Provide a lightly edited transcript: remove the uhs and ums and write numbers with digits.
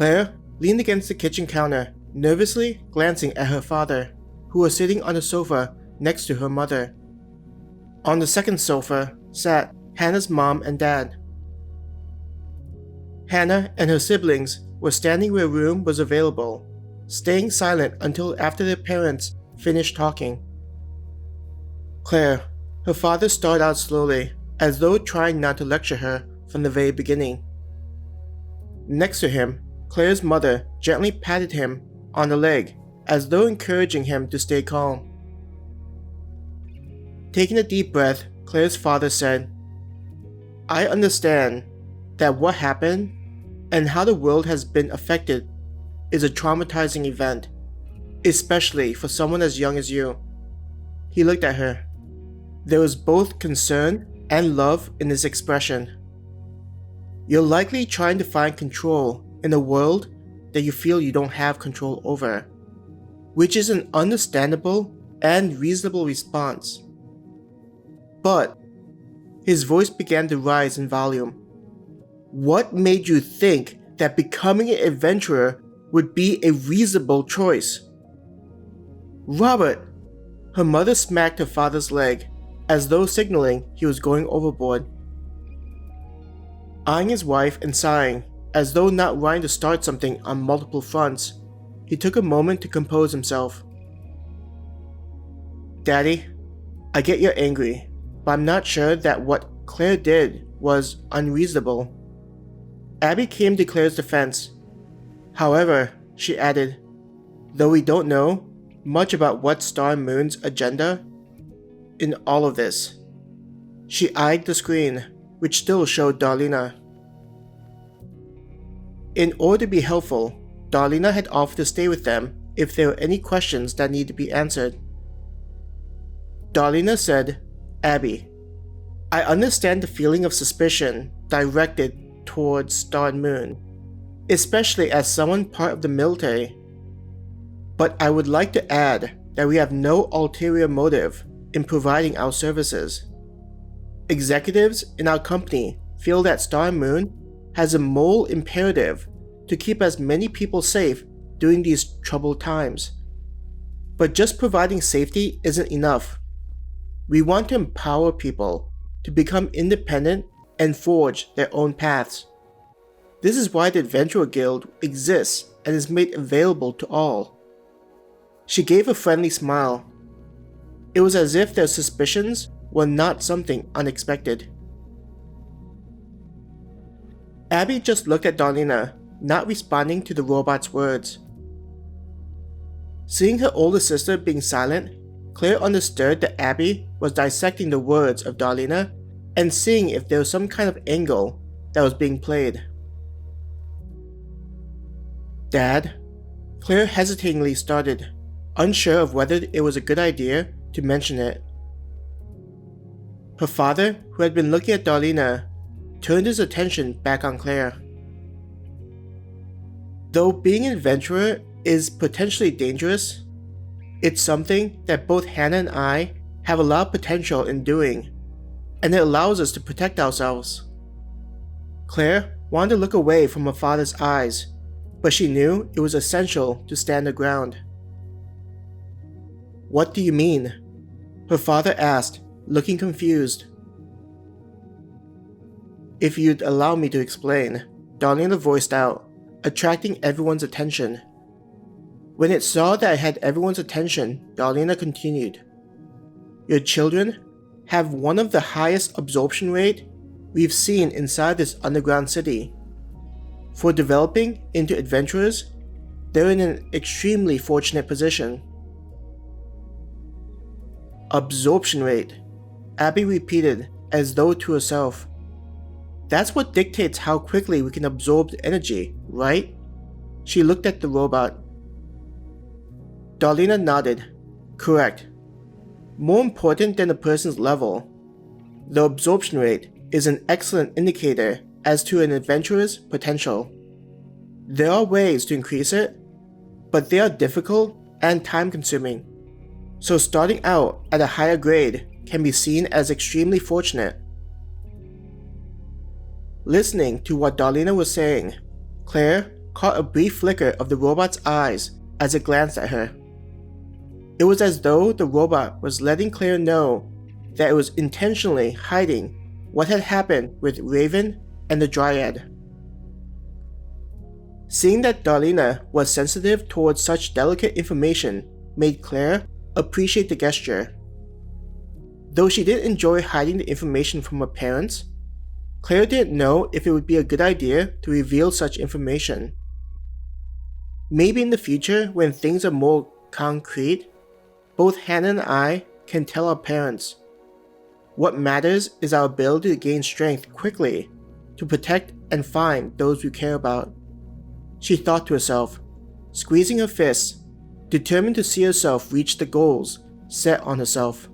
Claire leaned against the kitchen counter, nervously glancing at her father, who was sitting on the sofa next to her mother. On the second sofa sat Hannah's mom and dad. Hannah and her siblings were standing where room was available, staying silent until after their parents finished talking. Claire, her father started out slowly, as though trying not to lecture her from the very beginning. Next to him, Claire's mother gently patted him on the leg, as though encouraging him to stay calm. Taking a deep breath, Claire's father said, "I understand that what happened and how the world has been affected is a traumatizing event, especially for someone as young as you." He looked at her. There was both concern and love in his expression. "You're likely trying to find control in a world that you feel you don't have control over, which is an understandable and reasonable response. But," his voice began to rise in volume, "what made you think that becoming an adventurer would be a reasonable choice?" "Robert!" Her mother smacked her father's leg, as though signaling he was going overboard. Eyeing his wife and sighing, as though not wanting to start something on multiple fronts, he took a moment to compose himself. "Daddy, I get you're angry, but I'm not sure that what Claire did was unreasonable." Abby came to Claire's defense. "However," she added, "though we don't know much about what Star and Moon's agenda in all of this." She eyed the screen, which still showed Darlena. In order to be helpful, Darlena had offered to stay with them if there were any questions that needed to be answered. Darlena said, "Abby, I understand the feeling of suspicion directed towards Star and Moon, especially as someone part of the military. But I would like to add that we have no ulterior motive in providing our services. Executives in our company feel that Star and Moon has a moral imperative to keep as many people safe during these troubled times. But just providing safety isn't enough. We want to empower people to become independent and forge their own paths. This is why the Adventurer Guild exists and is made available to all." She gave a friendly smile. It was as if their suspicions were not something unexpected. Abby just looked at Darlena, not responding to the robot's words. Seeing her older sister being silent, Claire understood that Abby was dissecting the words of Darlena and seeing if there was some kind of angle that was being played. "Dad?" Claire hesitatingly started, unsure of whether it was a good idea to mention it. Her father, who had been looking at Darlena, turned his attention back on Claire. "Though being an adventurer is potentially dangerous, it's something that both Hannah and I have a lot of potential in doing, and it allows us to protect ourselves." Claire wanted to look away from her father's eyes, but she knew it was essential to stand her ground. "What do you mean?" her father asked, looking confused. "If you'd allow me to explain," Darlena voiced out, attracting everyone's attention. When it saw that it had everyone's attention, Darlena continued, "Your children have one of the highest absorption rate we've seen inside this underground city. For developing into adventurers, they're in an extremely fortunate position." "Absorption rate," Abby repeated as though to herself. "That's what dictates how quickly we can absorb the energy, right?" She looked at the robot. Darlena nodded. "Correct. More important than a person's level, the absorption rate is an excellent indicator as to an adventurer's potential. There are ways to increase it, but they are difficult and time-consuming, so starting out at a higher grade can be seen as extremely fortunate." Listening to what Darlena was saying, Claire caught a brief flicker of the robot's eyes as it glanced at her. It was as though the robot was letting Claire know that it was intentionally hiding what had happened with Raven and the Dryad. Seeing that Darlena was sensitive towards such delicate information made Claire appreciate the gesture. Though she didn't enjoy hiding the information from her parents, Claire didn't know if it would be a good idea to reveal such information. Maybe in the future, when things are more concrete, both Hannah and I can tell our parents. What matters is our ability to gain strength quickly to protect and find those we care about. She thought to herself, squeezing her fists, determined to see herself reach the goals set on herself.